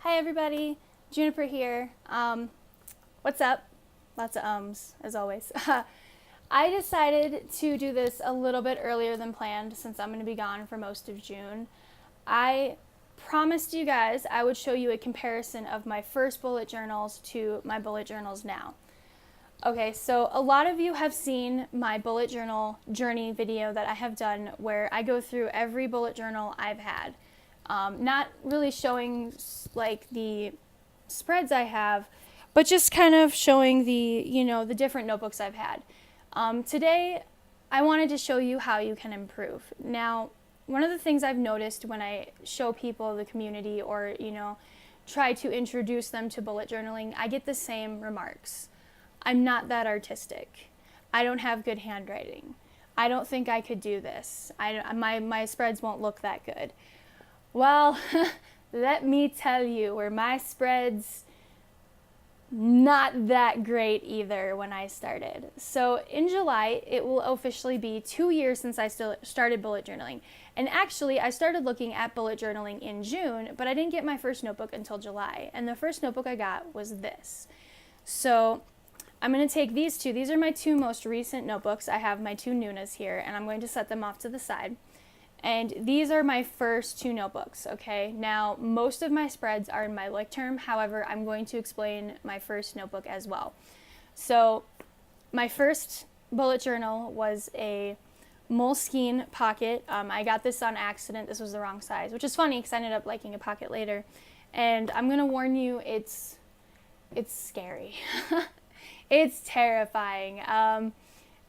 Hi everybody, Juniper here. What's up? Lots of ums, as always. I decided to do this a little bit earlier than planned since I'm going to be gone for most of June. I promised you guys I would show you a comparison of my first bullet journals to my bullet journals now. Okay, so a lot of you have seen my bullet journal journey video that I have done where I go through every bullet journal I've had. Not really showing like the spreads I have, but just kind of showing the different notebooks I've had. Today, I wanted to show you how you can improve. Now, one of the things I've noticed when I show people the community or, try to introduce them to bullet journaling, I get the same remarks. I'm not that artistic. I don't have good handwriting. I don't think I could do this. My spreads won't look that good. Well, let me tell you, were my spreads not that great either when I started. So in July, it will officially be 2 years since I started bullet journaling. And actually, I started looking at bullet journaling in June, but I didn't get my first notebook until July. And the first notebook I got was this. So I'm going to take these two. These are my two most recent notebooks. I have my two Nunas here, and I'm going to set them off to the side. And these are my first two notebooks, okay? Now, most of my spreads are in my Leuchtturm. However, I'm going to explain my first notebook as well. So, my first bullet journal was a Moleskine pocket. I got this on accident. This was the wrong size, which is funny because I ended up liking a pocket later. And I'm going to warn you, it's scary. It's terrifying.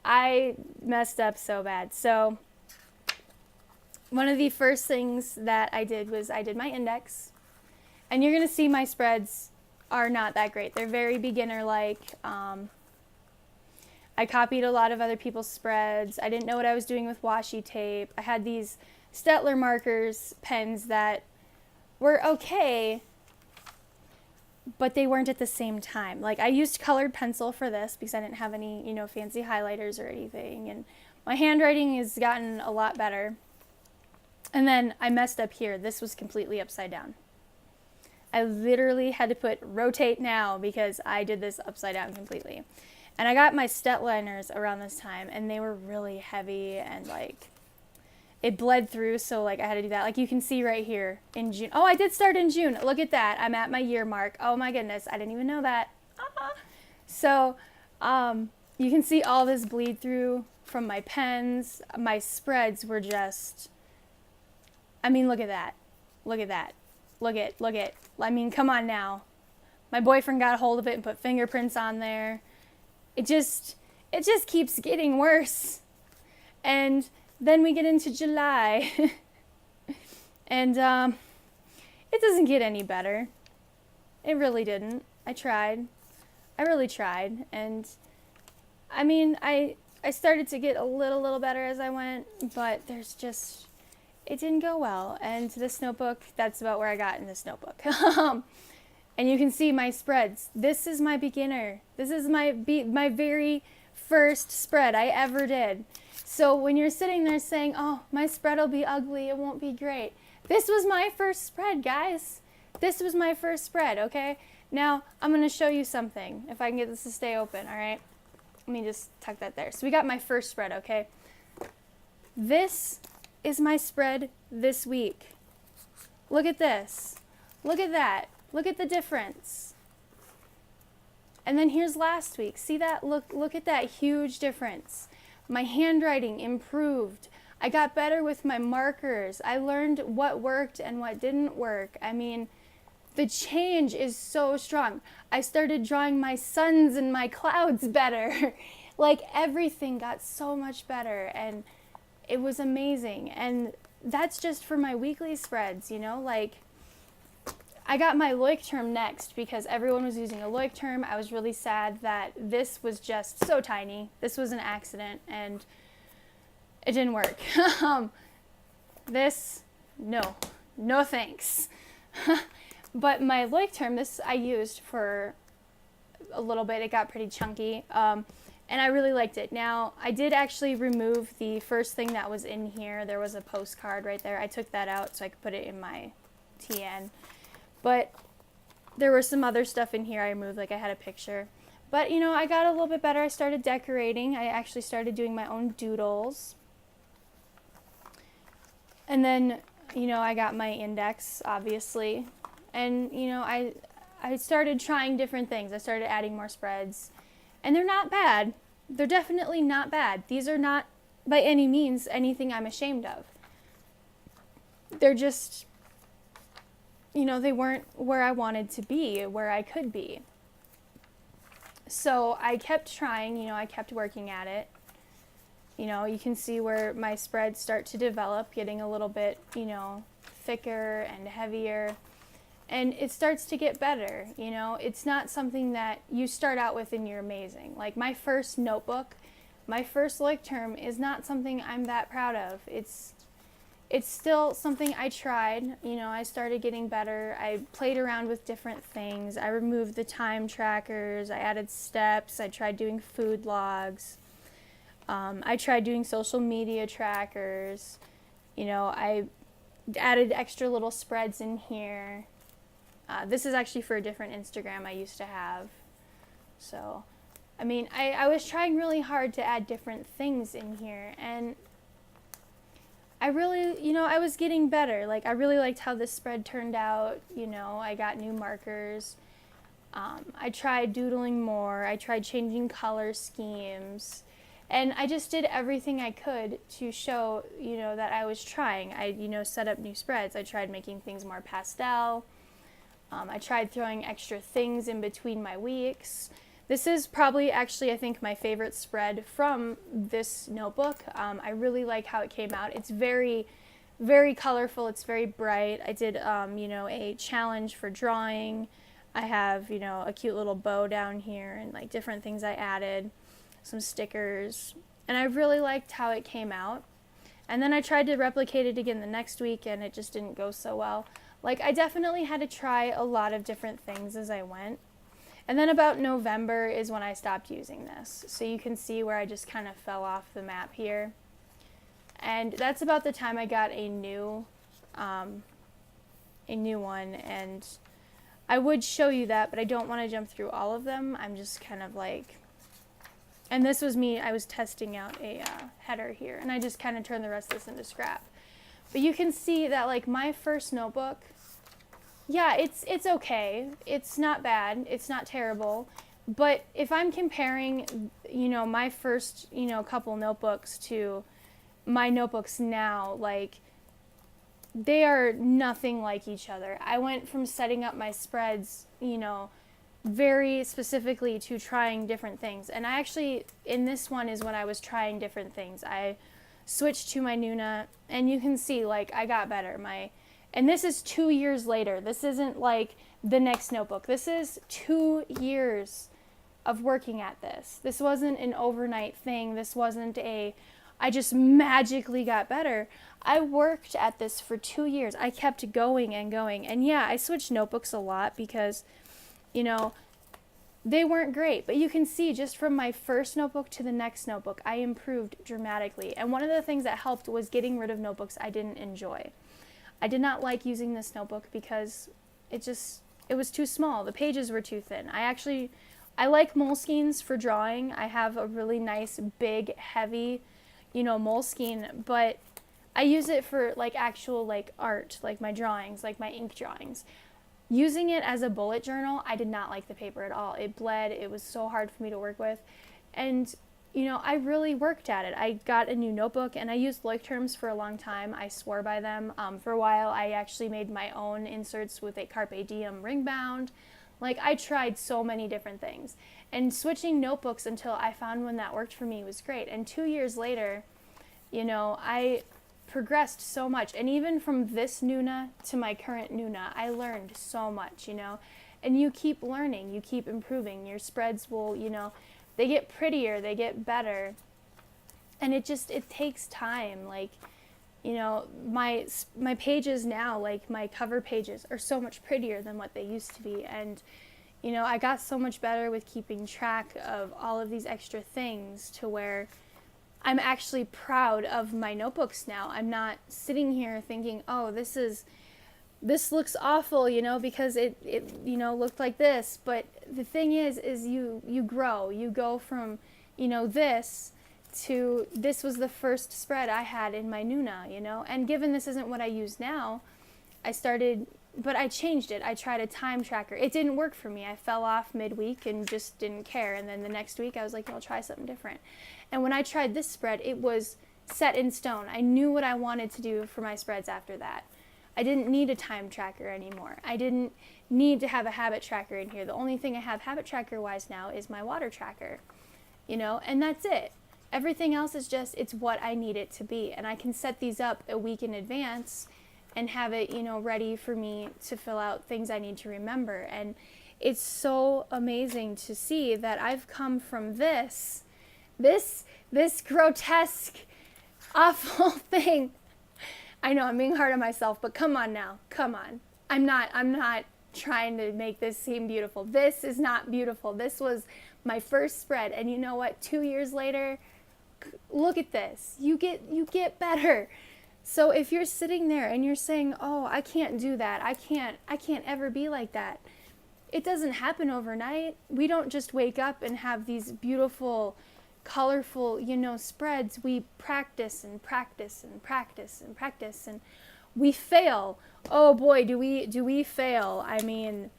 I messed up so bad. So, one of the first things that I did was I did my index, and you're going to see my spreads are not that great. They're very beginner-like. I copied a lot of other people's spreads. I didn't know what I was doing with washi tape. I had these Staedtler markers pens that were okay, but they weren't at the same time. Like, I used colored pencil for this because I didn't have any, fancy highlighters or anything, and my handwriting has gotten a lot better. And then I messed up here. This was completely upside down. I literally had to put rotate now because I did this upside down completely. And I got my Staedtliners around this time, and they were really heavy and it bled through, so I had to do that. Like you can see right here in June. Oh, I did start in June. Look at that. I'm at my year mark. Oh my goodness. I didn't even know that. So you can see all this bleed through from my pens. My spreads were just... look at that. Look at that. Look at. I mean, come on now. My boyfriend got a hold of it and put fingerprints on there. It just keeps getting worse. And then we get into July. And it doesn't get any better. It really didn't. I tried. I really tried. And I started to get a little better as I went, but it didn't go well. And this notebook, that's about where I got in this notebook. And you can see my spreads. This is my beginner. This is my very first spread I ever did. So when you're sitting there saying, oh, my spread will be ugly, it won't be great. This was my first spread, guys. This was my first spread, okay? Now, I'm going to show you something, if I can get this to stay open, all right? Let me just tuck that there. So we got my first spread, okay? This is my spread this week. Look at this. Look at that. Look at the difference. And then here's last week. See that? Look at that huge difference. My handwriting improved. I got better with my markers. I learned what worked and what didn't work. The change is so strong. I started drawing my suns and my clouds better. Everything got so much better, and it was amazing. And that's just for my weekly spreads, I got my Leuchtturm next because everyone was using a Leuchtturm. I was really sad that this was just so tiny. This was an accident, and it didn't work. No thanks. But my Leuchtturm, this I used for a little bit. It got pretty chunky. And I really liked it. Now, I did actually remove the first thing that was in here. There was a postcard right there. I took that out so I could put it in my TN. But There were some other stuff in here I removed, like I had a picture. But, you know, I got a little bit better. I started decorating. I actually started doing my own doodles. And then, you know, I got my index, obviously. And, you know, I started trying different things. I started adding more spreads. And they're not bad. They're definitely not bad. These are not, by any means, anything I'm ashamed of. They're just, you know, they weren't where I wanted to be, where I could be. So I kept trying, you know, I kept working at it. You know, you can see where my spreads start to develop, getting a little bit, you know, thicker and heavier. And it starts to get better, you know. It's not something that you start out with and you're amazing. Like my first notebook, my first Leuchtturm is not something I'm that proud of. It's still something I tried. You know, I started getting better. I played around with different things. I removed the time trackers. I added steps. I tried doing food logs. I tried doing social media trackers. You know, I added extra little spreads in here. This is actually for a different Instagram I used to have. So, I mean, I was trying really hard to add different things in here, and I really, you know, I was getting better. Like, I really liked how this spread turned out. You know, I got new markers. I tried doodling more. I tried changing color schemes. And I just did everything I could to show, you know, that I was trying. I, you know, set up new spreads. I tried making things more pastel. I tried throwing extra things in between my weeks. This is probably actually, I think, my favorite spread from this notebook. I really like how it came out. It's very, very colorful. It's very bright. I did, you know, a challenge for drawing. I have, you know, a cute little bow down here and like different things I added, some stickers, and I really liked how it came out. And then I tried to replicate it again the next week, and it just didn't go so well. Like, I definitely had to try a lot of different things as I went. And then about November is when I stopped using this. So you can see where I just kind of fell off the map here. And that's about the time I got a new one. And I would show you that, but I don't want to jump through all of them. I'm just kind of like, and this was me, I was testing out a header here. And I just kind of turned the rest of this into scrap. But you can see that, like, my first notebook, yeah, it's okay. It's not bad. It's not terrible. But if I'm comparing, you know, my first, you know, couple notebooks to my notebooks now, like, they are nothing like each other. I went from setting up my spreads, you know, very specifically to trying different things. And I actually, in this one is when I was trying different things. I switched to my Nuna, and you can see, like, I got better. And this is 2 years later. This isn't like the next notebook. This is 2 years of working at this. This wasn't an overnight thing. This wasn't I just magically got better. I worked at this for 2 years. I kept going and going. And yeah, I switched notebooks a lot because, you know, they weren't great, but you can see just from my first notebook to the next notebook, I improved dramatically. And one of the things that helped was getting rid of notebooks I didn't enjoy. I did not like using this notebook because it was too small. The pages were too thin. I like Moleskines for drawing. I have a really nice, big, heavy, you know, Moleskine, but I use it for like actual like art, like my drawings, like my ink drawings. Using it as a bullet journal, I did not like the paper at all. It bled. It was so hard for me to work with. And, you know, I really worked at it. I got a new notebook, and I used Leuchtturms for a long time. I swore by them. For a while, I actually made my own inserts with a Carpe Diem ring bound. Like, I tried so many different things. And switching notebooks until I found one that worked for me was great. And 2 years later, you know, I progressed so much. And even from this Nuna to my current Nuna, I learned so much, you know. And you keep learning, you keep improving. Your spreads will, you know, they get prettier, they get better. And it takes time. Like, you know, my pages now, like my cover pages, are so much prettier than what they used to be. And, you know, I got so much better with keeping track of all of these extra things to where I'm actually proud of my notebooks now. I'm not sitting here thinking, oh, this is this looks awful, because it looked like this. But the thing is you grow. You go from, this to this was the first spread I had in my Nuna, and given this isn't what I use now, but I changed it. I tried a time tracker. It didn't work for me. I fell off midweek and just didn't care. And then the next week I was like, I'll try something different. And when I tried this spread, it was set in stone. I knew what I wanted to do for my spreads after that. I didn't need a time tracker anymore. I didn't need to have a habit tracker in here. The only thing I have habit tracker wise now is my water tracker, and that's it. Everything else is just, it's what I need it to be. And I can set these up a week in advance and have it, ready for me to fill out things I need to remember. And it's so amazing to see that I've come from this grotesque, awful thing. I know I'm being hard on myself, but come on now. Come on. I'm not trying to make this seem beautiful. This is not beautiful. This was my first spread. And you know what? 2 years later, look at this. You get better. So if you're sitting there and you're saying, "Oh, I can't do that. I can't ever be like that." It doesn't happen overnight. We don't just wake up and have these beautiful, colorful, spreads. We practice and practice and practice and practice, and we fail. Oh boy, do we fail. I mean,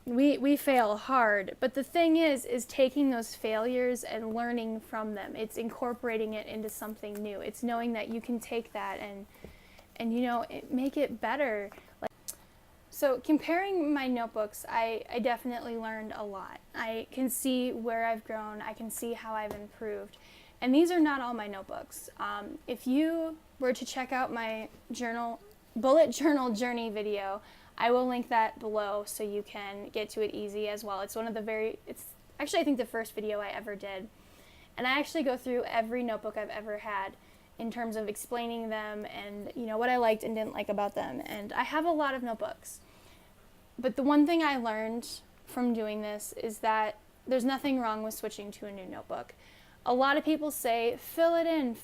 we fail hard. But the thing is taking those failures and learning from them. It's incorporating it into something new. It's knowing that you can take that and make it better. So comparing my notebooks, I definitely learned a lot. I can see where I've grown. I can see how I've improved. And these are not all my notebooks. If you were to check out my bullet journal journey video, I will link that below so you can get to it easy as well. It's actually I think the first video I ever did. And I actually go through every notebook I've ever had in terms of explaining them and what I liked and didn't like about them. And I have a lot of notebooks. But the one thing I learned from doing this is that there's nothing wrong with switching to a new notebook. A lot of people say, fill it in,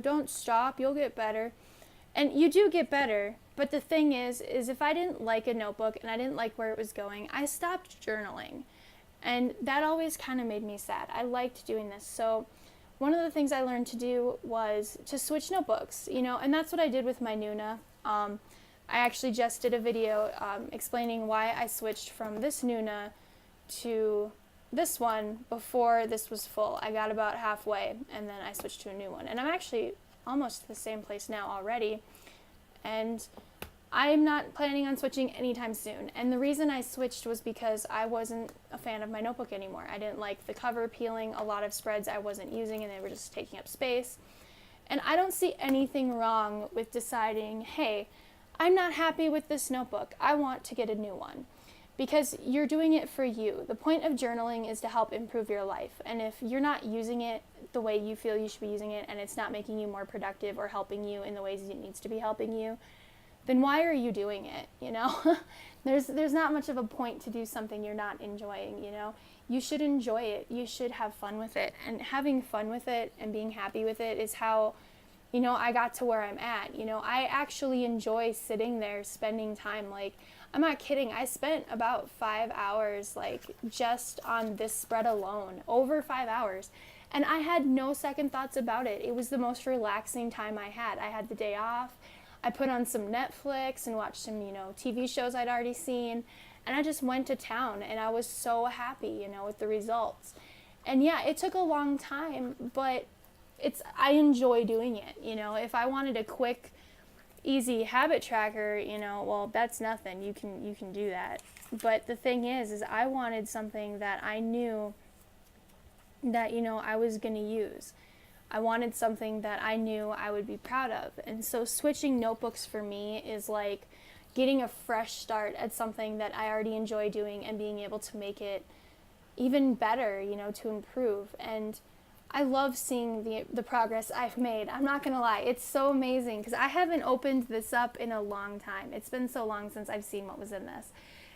don't stop, you'll get better. And you do get better, but the thing is if I didn't like a notebook and I didn't like where it was going, I stopped journaling. And that always kind of made me sad. I liked doing this. So one of the things I learned to do was to switch notebooks, and that's what I did with my Nuna. I actually just did a video explaining why I switched from this Nuna to this one before this was full. I got about halfway and then I switched to a new one. And I'm actually almost the same place now already. And I'm not planning on switching anytime soon. And the reason I switched was because I wasn't a fan of my notebook anymore. I didn't like the cover peeling. A lot of spreads I wasn't using and they were just taking up space. And I don't see anything wrong with deciding, hey, I'm not happy with this notebook. I want to get a new one. Because you're doing it for you. The point of journaling is to help improve your life. And if you're not using it the way you feel you should be using it and it's not making you more productive or helping you in the ways it needs to be helping you, then why are you doing it, There's not much of a point to do something you're not enjoying, You should enjoy it. You should have fun with it. And having fun with it and being happy with it is how, I got to where I'm at. I actually enjoy sitting there, spending time. I'm not kidding. I spent about 5 hours, just on this spread alone, over 5 hours. And I had no second thoughts about it. It was the most relaxing time I had. I had the day off. I put on some Netflix and watched some, TV shows I'd already seen. And I just went to town and I was so happy, with the results. And yeah, it took a long time, but I enjoy doing it. If I wanted a quick, easy habit tracker, well, that's nothing. You can do that. But the thing is I wanted something that I knew that, I was going to use. I wanted something that I knew I would be proud of. And so switching notebooks for me is like getting a fresh start at something that I already enjoy doing and being able to make it even better, to improve. And I love seeing the progress I've made. I'm not going to lie. It's so amazing because I haven't opened this up in a long time. It's been so long since I've seen what was in this.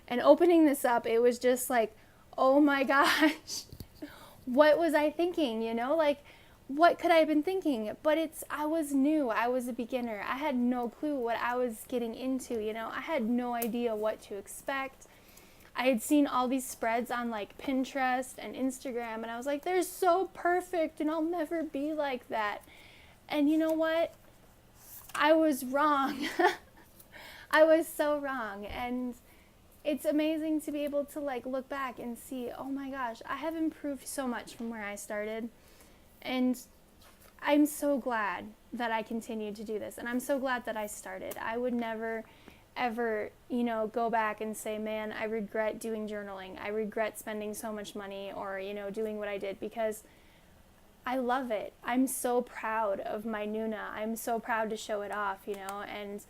And opening this up, it was just like, oh my gosh, what was I thinking, what could I have been thinking? But I was new. I was a beginner. I had no clue what I was getting into, you know? I had no idea what to expect. I had seen all these spreads on like Pinterest and Instagram, and I was like, they're so perfect and I'll never be like that. And you know what? I was wrong. I was so wrong. And it's amazing to be able to like look back and see, oh my gosh, I have improved so much from where I started. And I'm so glad that I continued to do this. And I'm so glad that I started. I would never, ever, you know, go back and say, man, I regret doing journaling. I regret spending so much money or, you know, doing what I did, because I love it. I'm so proud of my Nuna. I'm so proud to show it off, you know, and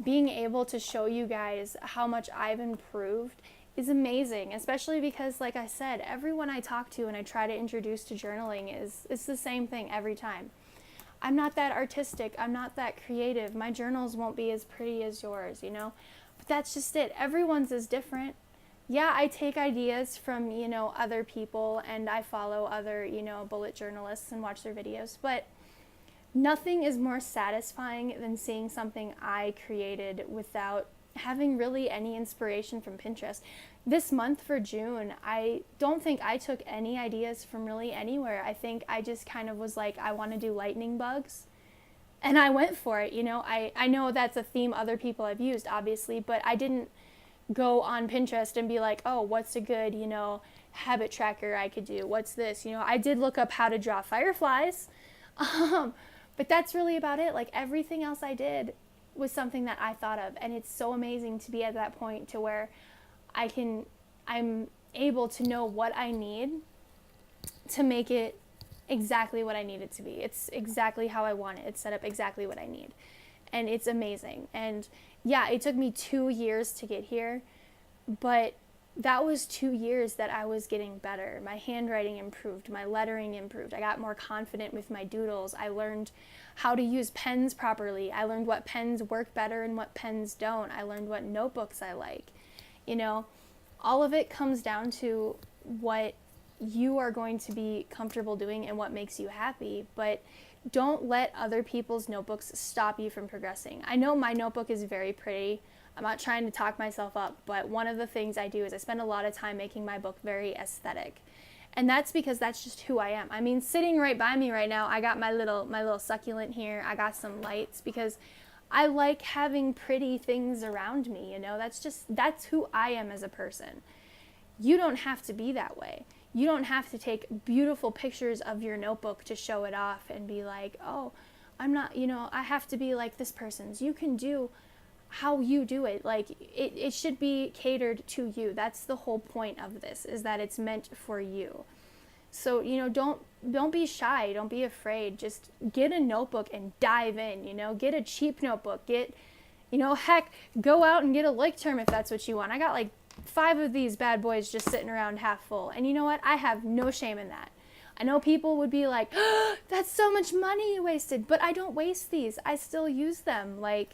being able to show you guys how much I've improved is amazing, especially because, like I said, everyone I talk to and I try to introduce to journaling it's the same thing every time. I'm not that artistic. I'm not that creative. My journals won't be as pretty as yours, you know, but that's just it. Everyone's is different. Yeah, I take ideas from, you know, other people, and I follow other, you know, bullet journalists and watch their videos, but nothing is more satisfying than seeing something I created without having really any inspiration from Pinterest. This month for June, I don't think I took any ideas from really anywhere. I think I just kind of was like, I want to do lightning bugs. And I went for it, you know. I know that's a theme other people have used, obviously, but I didn't go on Pinterest and be like, oh, what's a good, you know, habit tracker I could do? What's this? You know, I did look up how to draw fireflies. But that's really about it. Like, everything else I did was something that I thought of. And it's so amazing to be at that point to where I'm able to know what I need to make it exactly what I need it to be. It's exactly how I want it. It's set up exactly what I need. And it's amazing. And yeah, it took me 2 years to get here, but that was 2 years that I was getting better. My handwriting improved, my lettering improved. I got more confident with my doodles. I learned how to use pens properly. I learned what pens work better and what pens don't. I learned what notebooks I like. You know, all of it comes down to what you are going to be comfortable doing and what makes you happy, but don't let other people's notebooks stop you from progressing. I know my notebook is very pretty. I'm not trying to talk myself up, but one of the things I do is I spend a lot of time making my book very aesthetic. And that's because that's just who I am. I mean, sitting right by me right now, I got my little succulent here. I got some lights because I like having pretty things around me, you know. That's who I am as a person. You don't have to be that way. You don't have to take beautiful pictures of your notebook to show it off and be like, oh, I'm not, you know, I have to be like this person's. You can do how you do it. Like, it should be catered to you. That's the whole point of this, is that it's meant for you. So, you know, don't be shy. Don't be afraid. Just get a notebook and dive in, you know. Get a cheap notebook. You know, heck, go out and get a Like Term if that's what you want. I got like 5 of these bad boys just sitting around half full. And you know what? I have no shame in that. I know people would be like, oh, that's so much money you wasted. But I don't waste these. I still use them. Like,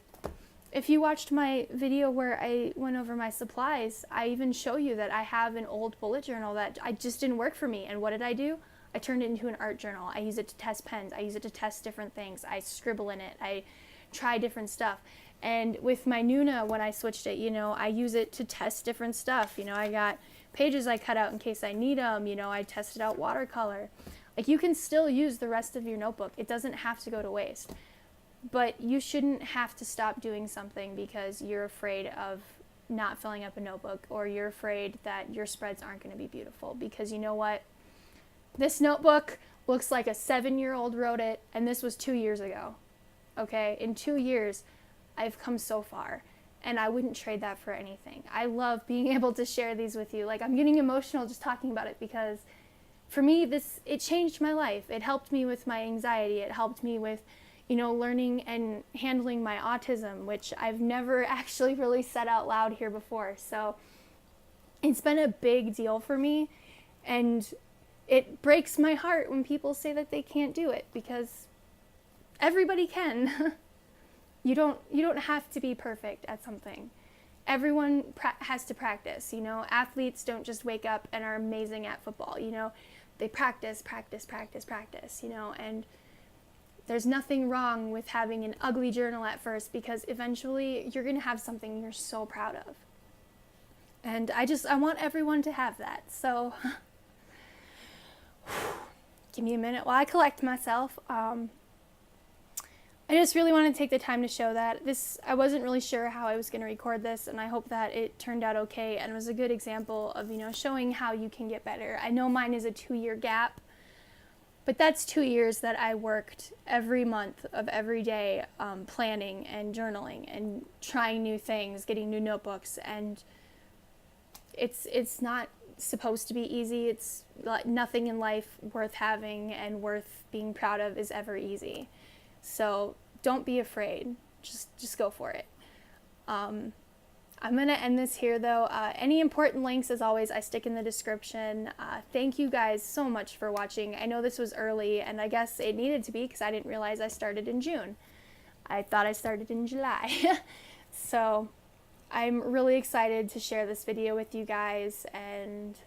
if you watched my video where I went over my supplies, I even show you that I have an old bullet journal that I just didn't work for me. And what did I do? I turned it into an art journal. I use it to test pens. I use it to test different things. I scribble in it. I try different stuff. And with my Nuna, when I switched it, you know, I use it to test different stuff. You know, I got pages I cut out in case I need them. You know, I tested out watercolor. Like, you can still use the rest of your notebook. It doesn't have to go to waste. But you shouldn't have to stop doing something because you're afraid of not filling up a notebook, or you're afraid that your spreads aren't going to be beautiful. Because you know what? This notebook looks like a 7-year-old wrote it, and this was 2 years ago. Okay? In 2 years, I've come so far, and I wouldn't trade that for anything. I love being able to share these with you. Like, I'm getting emotional just talking about it because for me, it changed my life. It helped me with my anxiety. It helped me with, you know, learning and handling my autism, which I've never actually really said out loud here before. So it's been a big deal for me, and it breaks my heart when people say that they can't do it, because everybody can. You don't have to be perfect at something. Everyone has to practice, you know. Athletes don't just wake up and are amazing at football, you know. they practice, practice, practice, practice, you know, and there's nothing wrong with having an ugly journal at first, because eventually you're going to have something you're so proud of. And I want everyone to have that. So give me a minute while I collect myself. I just really want to take the time to show that I wasn't really sure how I was going to record this, and I hope that it turned out okay and was a good example of, you know, showing how you can get better. I know mine is a 2-year gap, but that's 2 years that I worked every month of every day, planning and journaling and trying new things, getting new notebooks, and it's not supposed to be easy. It's like nothing in life worth having and worth being proud of is ever easy. So don't be afraid. Just go for it. I'm going to end this here, though. Any important links, as always, I stick in the description. Thank you guys so much for watching. I know this was early, and I guess it needed to be because I didn't realize I started in June. I thought I started in July. So I'm really excited to share this video with you guys, and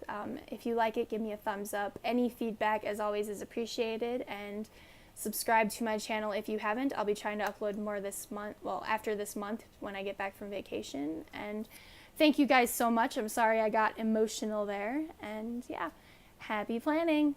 if you like it, give me a thumbs up. Any feedback, as always, is appreciated, and subscribe to my channel if you haven't. I'll be trying to upload more this month, well, after this month when I get back from vacation. And thank you guys so much. I'm sorry I got emotional there, and yeah, happy planning.